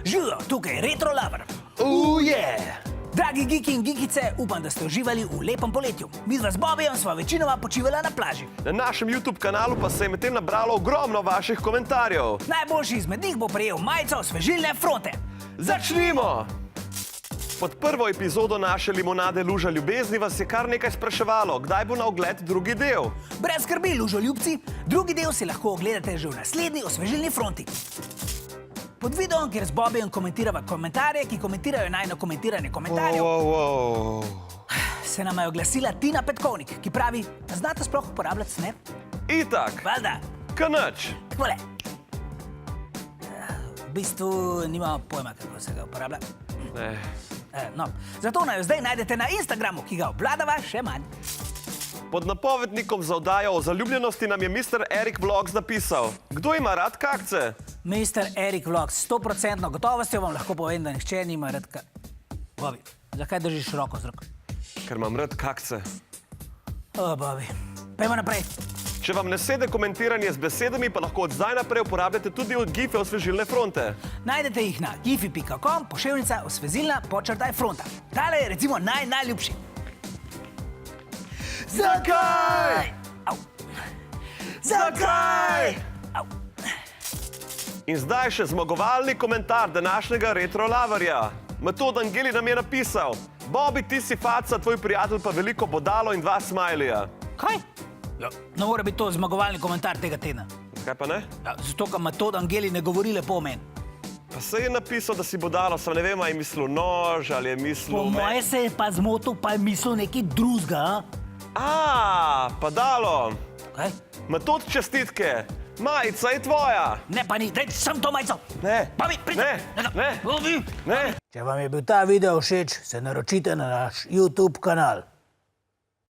Živijo, tukaj je Retro Lover. Dragi geeki in geekice, upam, da ste uživali v lepem poletju. Mi z Bobijem sva večinoma počivala na plaži. Na našem YouTube kanalu pa se je medtem nabralo ogromno vaših komentarjev. Najboljši izmed njih bo prejel majico Osvežilne fronte. Začnimo! Pod prvo epizodo naše limonade Luža ljubezni vas je kar nekaj spraševalo, kdaj bo na ogled drugi del. Brez skrbi, lužoljubci, drugi del si lahko ogledate že v naslednji Osvežilni fronti. Pod videom, kjer z Bobijem komentirava komentarje, ki komentirajo najno komentiranje komentarjev, se nama je oglasila Tina Petkovnik, ki pravi, znate sploh uporabljati Snap? Itak, Valjda, kanač. takole. V bistvu nima pojma, kako se ga uporablja. Ne. No, zato naj jo zdaj najdete na Instagramu, ki ga obvladava še manj. Pod napovednikom za oddajo o zaljubljenosti nam je Mr. Erik Vlogs napisal. Kdo ima rad kakce? Mr. Erik Vlogs, 100% gotovostjo vam lahko povem, da nihče nima rad Bobi, zakaj držiš roko z roko? Ker imam rad kakce. O, Bobi, pojmo naprej. Če vam ne sede komentiranje z besedami, pa lahko od zdaj naprej uporabljate tudi gife Osvežilne fronte. Najdete jih na gifi.com, poševnica osvezilna / fronta. Tale je recimo najljubši. Zakaj? Au. Zakaj? Au. In zdaj še zmagovalni komentar današnjega Retro Loverja. Metod Angeli nam je napisal: Bobi, ti si faca, tvoj prijatelj pa veliko bodalo in 2 smajlija. Kaj? Ja, ne mora biti to zmagovalni komentar tega tedna. Kaj pa ne? Ja, zato, ker Metod Angeli ne govori lepo o meni. Pa se je napisal, da si bodalo, sem ne vem, a je mislil nož ali je mislil... Po moje se je pa zmotil, pa je mislil nekaj drugega. Pa dalo. Kaj? Metod, čestitke. Majica je tvoja. Ne, pa ni, daj sem to majico. Ne. Bobi, pridem. Ne. Bobi. Ne. Če vam je bil ta video všeč, se naročite na naš YouTube kanal.